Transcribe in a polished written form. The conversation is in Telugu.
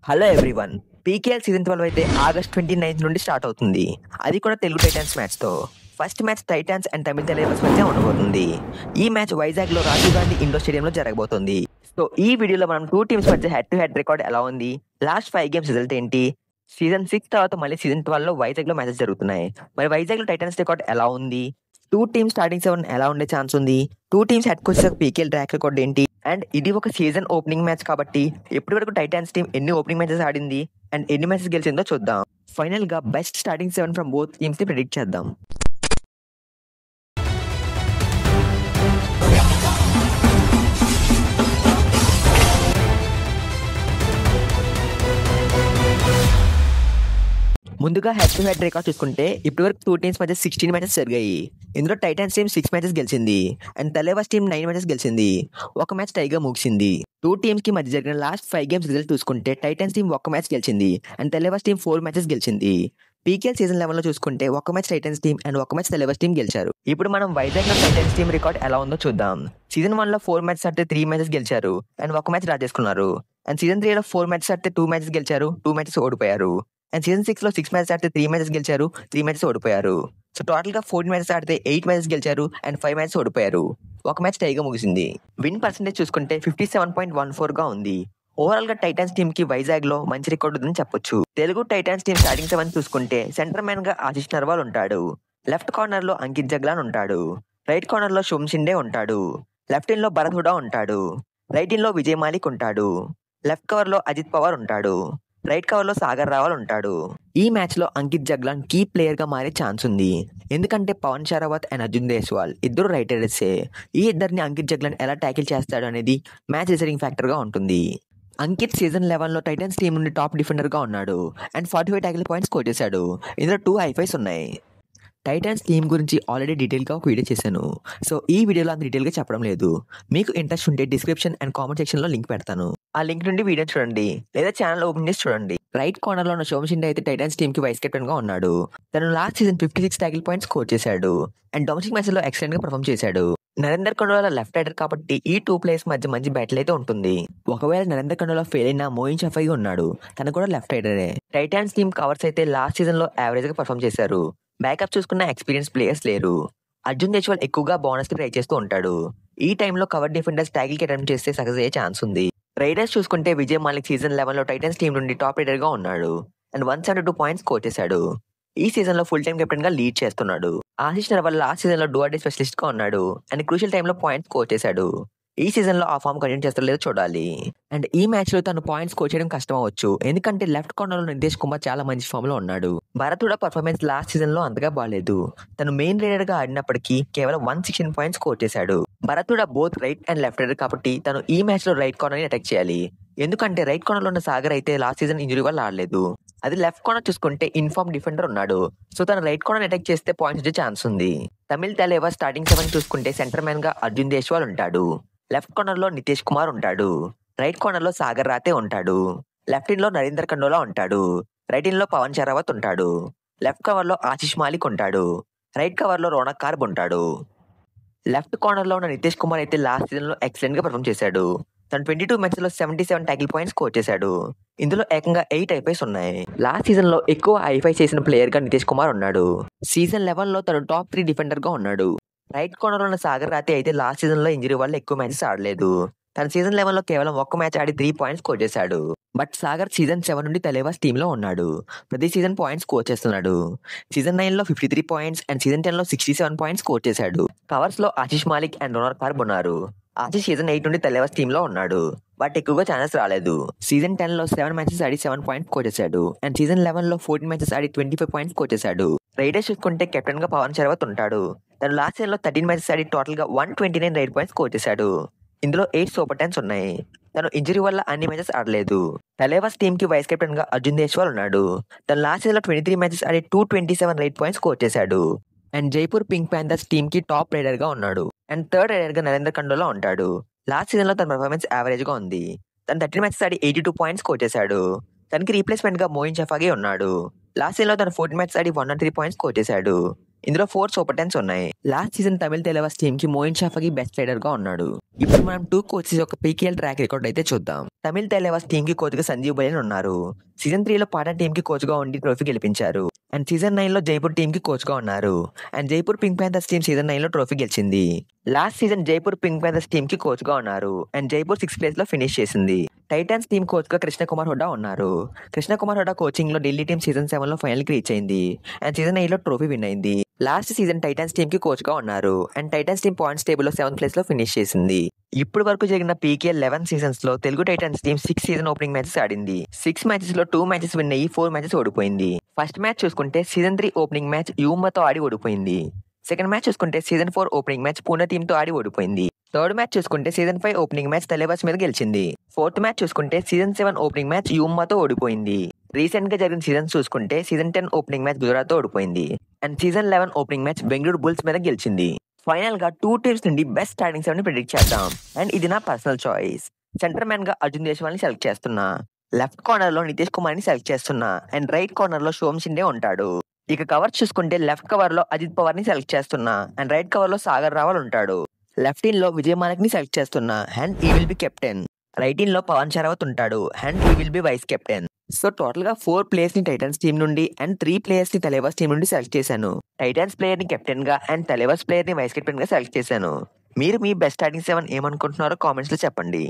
Hello everyone. పీకేఎల్ సీజన్ 12 అయితే ఆగస్ట్ 29 నుండి స్టార్ట్ అవుతుంది. అది కూడా తెలుగు టైటాన్స్ మ్యాచ్తో. First match titans and Tamil titans మధ్య ఉండబోతుంది. ఈ మ్యాచ్ వైజాగ్లో రాజీవ్ గాంధీ ఇండోర్ స్టేడియంలో జరగబోతుంది. సో ఈ వీడియోలో మనం టూ టీమ్స్ మధ్య హెడ్ టు హెడ్ రికార్డ్ ఎలా ఉంది, లాస్ట్ 5 గేమ్స్ రిజల్ట్ ఏంటి, సీజన్ 6 తర్వాత మళ్ళీ సీజన్ 12 లో వైజాగ్లో మ్యాచెస్ జరుగుతున్నాయి. మరి వైజాగ్లో టైటాన్స్ రికార్డ్ ఎలా ఉంది, టూ టీమ్స్ స్టార్టింగ్ 7 ఎలా ఉండే ఛాన్స్ ఉంది, two teams head coaches PKL track record ఏంటి, అండ్ ఇది ఒక సీజన్ ఓపెనింగ్ మ్యాచ్ కాబట్టి ఇప్పటి వరకు టైటాన్స్ టీం ఎన్ని ఓపెనింగ్ మ్యాచెస్ ఆడింది అండ్ ఎన్ని మ్యాచెస్ గెలిచిందో చూద్దాం. ఫైనల్ గా best starting 7 from both teams ని ప్రిడిక్ట్ చేద్దాం. ముందుగా హెడ్ టు హెడ్ రికార్డ్ చూసుకుంటే ఇప్పటివరకు టూ టీమ్స్ మధ్య 16 మ్యాచెస్ జరిగాయి. ఇందులో టైటాన్స్ టీం 6 మ్యాచెస్ గెలిచింది అండ్ తలేవాస్ టీం 9 మ్యాచెస్ గెలిచింది. ఒక మ్యాచ్ టైగా ముగిసింది. టూ టీమ్స్ కి మధ్య జరిగిన లాస్ట్ 5 గేమ్స్ రిజల్ట్ చూసుకుంటే టైటాన్స్ టీం ఒక మ్యాచ్ గెలిచింది అండ్ తలేవాస్ టీం 4 మ్యాచెస్ గెలిచింది. పీకేఎల్ సీజన్ 11 లో చూసుకుంటే ఒక మ్యాచ్ టైటన్స్ టీం అండ్ ఒక మ్యాచ్ తలేవాస్ టీం గెలిచారు. ఇప్పుడు మనం వైజాగ్ లో టైటన్స్ టీం రికార్డ్ ఎలా ఉందో చూద్దాం. సీజన్ 1 లో 4 మ్యాచెస్ ఆడితే 3 మ్యాచెస్ గెలిచారు అండ్ ఒక మ్యాచ్ డ్రా చేసుకున్నారు. అండ్ సీజన్ 3 లో 4 మ్యాచెస్ ఆడితే 2 మ్యాచెస్ గెలిచారు, 2 మ్యాచెస్ ఓడిపోయారు. అండ్ సీజన్ 6 లో 6 మ్యాచెస్ ఆడితే 3 మ్యాచెస్ గెలిచారు, 3 మ్యాచెస్ ఓడిపోయారు. సో టోటల్ గా 14 మ్యాచెస్ ఆడితే 8 మ్యాచెస్ గెలిచారు అండ్ 5 మ్యాచెస్ ఓడిపోయారు. ఒక మ్యాచ్ టైగా ముగిసింది. విన్ పర్సెంటేజ్ చూసుకుంటే 57.14 గా ఉంది. ఓవరాల్ గా టైటాన్స్ టీమ్ కి వైజాగ్ లో మంచి రికార్డు ఉందని చెప్పొచ్చు. తెలుగు టైటాన్స్ టీమ్ స్టార్టింగ్ 7 చూసుకుంటే సెంటర్ మ్యాన్ గా ఆశిష్ నర్వాల్ ఉంటాడు. లెఫ్ట్ కార్నర్ లో అంకిత్ జగ్లాన్ ఉంటాడు. రైట్ కార్నర్ లో శుభం షిండే ఉంటాడు. లెఫ్ట్ ఇన్ లో భరత్ హుడా ఉంటాడు. రైట్ ఇన్ లో విజయ్ మాలిక్ ఉంటాడు. లెఫ్ట్ కవర్ లో అజిత్ పవార్ ఉంటాడు. రైట్ కవర్ లో సాగర్ రావల్ ఉంటాడు. ఈ మ్యాచ్ లో అంకిత్ జగ్లాన్ కీ ప్లేయర్ గా మారే ఛాన్స్ ఉంది. ఎందుకంటే పవన్ షరావత్ అండ్ అర్జున్ దేశ్వాల్ ఇద్దరు రైటర్సే. ఈ ఇద్దరిని అంకిత్ జగ్లాన్ ఎలా ట్యాకిల్ చేస్తాడు అనేది మ్యాచ్ డిసైడింగ్ ఫ్యాక్టర్ గా ఉంటుంది. అంకిత్ సీజన్ 11 లో టైటన్స్ టీం నుండి టాప్ డిఫెండర్ గా ఉన్నాడు అండ్ 45 ట్యాకిల్ పాయింట్స్ స్కోర్ చేశాడు. ఇందులో 2 హైఫైస్ ఉన్నాయి. టైటాన్స్ టీమ్ గురించి ఆల్రెడీ డీటెయిల్గా ఒక వీడియో చేశాను. సో ఈ వీడియోలో అంత డీటెయిల్గా చెప్పడం లేదు. మీకు ఇంట్రెస్ట్ ఉంటే డిస్క్రిప్షన్ అండ్ కామెంట్ సెక్షన్లో లింక్ పెడతాను. ఆ లింక్ నుండి వీడియో చూడండి లేదా ఛానల్ ఓపెన్ చేసి చూడండి. రైట్ కార్నర్లో ఉన్న శుభం షిండే అయితే టైటాన్స్ టీమ్కి వైస్ కెప్టెన్ గా ఉన్నాడు. తను last season 56 tackle points score చేశాడు అండ్ డొమెస్టిక్ మ్యాచ్లో ఎక్సలెంట్ గా పర్ఫామ్ చేశాడు. నరేందర్ కండోలా లెఫ్ట్ రైడర్ కాబట్టి ఈ 2 ప్లేయర్స్ మధ్య మంచి బ్యాటిల్ అయితే ఉంటుంది. ఒకవేళ నరేందర్ కండోలా ఫెయిల్ అయినా మోయిన్ షఫీ ఉన్నాడు, తను కూడా లెఫ్ట్ రైడరే. టైటాన్స్ టీమ్ కవర్స్ అయితే లాస్ట్ సీజన్ లో యావరేజ్ గా పర్ఫామ్ చేశారు. బ్యాకప్ చూసుకున్న ఎక్స్పీరియన్స్ ప్లేయర్స్ లేరు. అర్జున్ దేశ్వాల్ ఎక్కువగా బోనస్ కి ట్రై చేస్తూ ఉంటాడు. ఈ టైంలో కవర్ డిఫెండర్స్ ట్యాకిల్ కి అటెంప్ట్ చేస్తే సక్సెస్ అయ్యే ఛాన్స్ ఉంది. రైడర్స్ చూసుకుంటే విజయ్ మాలిక్ సీజన్ 11 లో టైటన్స్ టీం నుండి టాప్ రైడర్ గా ఉన్నాడు అండ్ 172 పాయింట్స్ స్కోర్ చేశాడు. ఈ సీజన్ లో ఫుల్ టైం కెప్టెన్ గా లీడ్ చేస్తున్నాడు. ఆశిష్ నర్వాల్ లాస్ట్ సీజన్ లో డూఆర్డే స్పెషలిస్ట్ గా ఉన్నాడు అండ్ క్రూషియల్ టైంలో పాయింట్స్ స్కోర్ చేశాడు. ఈ సీజన్ లో ఆ ఫామ్ కంటిన్యూ చేస్తారో లేదో చూడాలి. అండ్ ఈ మ్యాచ్ లో తను పాయింట్స్ స్కోర్ చేయడం కష్టం అవ్వచ్చు, ఎందుకంటే లెఫ్ట్ కార్నర్ లో నితేష్ కుమార్ చాలా మంచి ఫామ్ లో ఉన్నాడు. Bharat Hooda performance last season లో అంతగా బాగాలేదు. తను మెయిన్ రైడర్ గా ఆడినప్పటికీ కేవలం 116 పాయింట్స్ స్కోర్ చేశాడు. Bharat Hooda both right and left raider కాబట్టి తను ఈ మ్యాచ్ లో రైట్ కార్నర్ ని అటాక్ చేయాలి. ఎందుకంటే రైట్ కార్నర్ లో ఉన్న సాగర్ అయితే లాస్ట్ సీజన్ ఇంజరీ వల్ల ఆడలేదు. అది లెఫ్ట్ కార్నర్ చూసుకుంటే ఇన్ఫార్మ్ డిఫెండర్ ఉన్నాడు. సో తను రైట్ కార్నర్ అటాక్ చేస్తే పాయింట్స్ వచ్చే ఛాన్స్ ఉంది. తమిళ తలేవాస్ స్టార్టింగ్ 7 చూసుకుంటే సెంటర్ మ్యాన్ గా అర్జున్ దేశ్వాల్ ఉంటాడు. లెఫ్ట్ కార్నర్ లో నితేష్ కుమార్ ఉంటాడు. రైట్ కార్నర్ లో సాగర్ రాతే ఉంటాడు. లెఫ్ట్ ఇన్ లో నరేందర్ కండోలా ఉంటాడు. రైట్ ఇన్ లో పవన్ షరావత్ ఉంటాడు. లెఫ్ట్ కవర్ లో ఆశిష్ మాలిక్ ఉంటాడు. రైట్ కవర్ లో రోనక్ కార్బ్ ఉంటాడు. లెఫ్ట్ కార్నర్ లో ఉన్న నితేష్ కుమార్ అయితే లాస్ట్ సీజన్ లో ఎక్సలెంట్ గా పర్ఫామ్ చేశాడు. తను 22 మ్యాచెస్ లో 77 ట్యాకిల్ పాయింట్స్ స్కోర్ చేశాడు. ఇందులో ఏకంగా 8 ఐఫైస్ ఉన్నాయి. లాస్ట్ సీజన్ లో ఎక్కువ ఐఫైస్ చేసిన ప్లేయర్ గా నితేష్ కుమార్ ఉన్నాడు. సీజన్ 11 లో తను టాప్ 3 డిఫెండర్ గా ఉన్నాడు. రైట్ కార్నర్ లో ఉన్న సాగర్ రాతే అయితే లాస్ట్ సీజన్ లో ఇంజరీ వల్ల ఎక్కువ మ్యాచెస్ ఆడలేదు. తన సీజన్ 11 లో కేవలం ఒక్క మ్యాచ్ ఆడి 3 పాయింట్స్ స్కోర్ చేశాడు. బట్ సాగర్ సీజన్ 7 నుండి తలేవాస్ టీమ్ లో ఉన్నాడు. ప్రతి సీజన్ పాయింట్స్ స్కోర్ చేస్తున్నాడు. సీజన్ 9 లో 53 పాయింట్స్ అండ్ సీజన్ 10 లో 67 పాయింట్స్ స్కోర్ చేశాడు. కవర్స్ లో ఆశిష్ మాలిక్ అండ్ రోనక్ కార్బ్ ఉన్నారు. ఆశిష్ సీజన్ 8 నుండి తలేవాస్ టీమ్ లో ఉన్నాడు. బట్ ఎక్కువగా ఛాన్సెస్ రాలేదు. సీజన్ 10 లో 7 మ్యాచెస్ ఆడి 7 పాయింట్స్ స్కోర్ చేశాడు అండ్ సీజన్ 11 లో 14 మ్యాచెస్ ఆడి 25 పాయింట్స్ స్కోర్ చేశాడు. రైడర్స్ చూసుకుంటే కెప్టెన్ గా పవన్ షరావత్ ఉంటాడు. తను లాస్ట్ సీజన్ లో 13 మ్యాచెస్ ఆడి టోటల్ గా 129 రైడ్ పాయింట్స్ స్కోర్ చేశాడు. ఇందులో 8 సూపర్ టెన్స్ ఉన్నాయి. తను ఇంజరీ వల్ల అన్ని మ్యాచెస్ ఆడలేదు. తలేవాస్ టీమ్ కి వైస్ కెప్టెన్ గా అర్జున్ దేశ్వాల్ ఉన్నాడు. తను లాస్ట్ సీజన్ లో 23 మ్యాచెస్ ఆడి 227 రైడ్ పాయింట్స్ స్కోర్ చేశాడు. And Jaipur pink Panthers team కి టాప్ రైడర్ గా ఉన్నాడు అండ్ థర్డ్ రైడర్ గా నరేందర్ కండోలా ఉంటాడు. లాస్ట్ సీజన్ లో తన పర్ఫార్మెన్స్ యావరేజ్ గా ఉంది. తను 13 మ్యాచెస్ ఆడి 82 పాయింట్స్ స్కోర్ చేశాడు. తనకి రీప్లేస్మెంట్ గా మోయిన్ షఫీ ఉన్నాడు. లాస్ట్ సీజన్ లో తను 14 మ్యాచెస్ ఆడి 103 పాయింట్స్ స్కోర్ చేశాడు. ఇందులో 4 సూపర్ టెన్స్ ఉన్నాయి. లాస్ట్ సీజన్ తమిళ తెలవాస్ టీమ్ కి మోయిన్ షాఫకి బెస్ట్ రైడర్ గా ఉన్నాడు. ఇప్పుడు మనం 2 కోచెస్ యొక్క పీకేఎల్ ట్రాక్ రికార్డ్ అయితే చూద్దాం. తమిళ తెలవాస్ టీమ్ కి కోచ్ గా సంజీవ్ బలియన్ ఉన్నారు. సీజన్ 3 లో పాటన్ టీమ్ కి కోచ్ గా ఉండి ట్రోఫీ గెలిపించారు. అండ్ సీజన్ 9 లో జైపూర్ టీమ్ కి కోచ్ గా ఉన్నారు. And Jaipur pink Panthers team season 9 లో ట్రోఫీ గెలిచింది. Last season Jaipur pink Panthers team కి కోచ్ గా ఉన్నారు. అండ్ జైపూర్ 6th ప్లేస్ లో ఫినిష్ చేసింది. టైటాన్స్ టీమ్ కోచ్ గా కృష్ణ కుమార్ హుడా ఉన్నారు. కృష్ణ కుమార్ హుడా కోచింగ్ లో ఢిల్లీ టీమ్ సీజన్ 7 లో ఫైనల్ కి రీచ్ అయింది. అండ్ సీజన్ 8 లో ట్రోఫీ విన్ అయింది. లాస్ట్ సీజన్ టైటాన్స్ టీమ్ కి కోచ్ గా ఉన్నారు. And Titans team points table లో 7th ప్లేస్ లో ఫినిష్ చేసింది. ఇప్పుడు వరకు జరిగిన పీకేఎల్ 11 సీజన్స్ లో Telugu Titans team 6 season opening matches ఆడింది. 6 మ్యాచెస్ లో 2 మ్యాచెస్ విన్ అయ్యి 4 మ్యాచెస్ ఓడిపోయింది. ఫస్ట్ మ్యాచ్ చూసుకుంటే సీజన్ 3 ఓపెనింగ్ మ్యాచ్ యూంబాతో ఆడి ఓడిపోయింది. సెకండ్ మ్యాచ్ చూసుకుంటే season 4 opening match Pune team తో ఆడి ఓడిపోయింది. థర్డ్ మ్యాచ్ చూసుకుంటే సీజన్ 5 ఓపెనింగ్ మ్యాచ్ తలేవాస్ మీద గెలిచింది. ఫోర్త్ మ్యాచ్ చూసుకుంటే సీజన్ 7 ఓపెనింగ్ మ్యాచ్ యూంబాతో ఓడిపోయింది. రీసెంట్ గా జరిగిన సీజన్స్ చూసుకుంటే సీజన్ 10 ఓపెనింగ్ మ్యాచ్ గుజరాత్ తో ఓడిపోయింది. And season 11 opening match Bengaluru bulls మీద గెలిచింది. ఫైనల్ గా 2 టీమ్స్ నుండి బెస్ట్ స్టార్టింగ్ 7 ని ప్రిడిక్ట్ చేద్దాం. అండ్ ఇది నా పర్సనల్ చాయిస్. సెంటర్ మ్యాన్ గా అర్జున్ దేశ్వాల్ని సెలెక్ట్ చేస్తున్నా. లెఫ్ట్ కార్నర్ లో నితీష్ కుమార్ ని సెలెక్ట్ చేస్తున్నా. అండ్ రైట్ కార్నర్ లో శోమ్ షిండే ఉంటాడు. ఇక కవర్ చూసుకుంటే లెఫ్ట్ కవర్ లో అజిత్ పవార్ ని సెలెక్ట్ చేస్తున్నా. అండ్ రైట్ కవర్ లో సాగర్ రావల్ ఉంటాడు. లెఫ్ట్ ఇన్ లో విజయ్ మాలిక్ ని సెలెక్ట్ చేస్తున్నా. And he will be captain. Right in లో పవన్ షరావత్ ఉంటాడు. And he will be vice captain. So total గా 4 ప్లేయర్స్ ని టైటన్స్ టీం నుండి అండ్ 3 ప్లేయర్స్ ని తలేవాస్ టీం నుండి సెలెక్ట్ చేశాను. టైటన్స్ ప్లేయర్ ని కెప్టెన్ గా అండ్ తలేవాస్ ప్లేయర్ ని వైస్ కెప్టెన్ గా సెలెక్ట్ చేశాను. మీరు మీ బెస్ట్ స్టార్టింగ్ 7 ఏమనుకుంటున్నారో కామెంట్స్ లో చెప్పండి.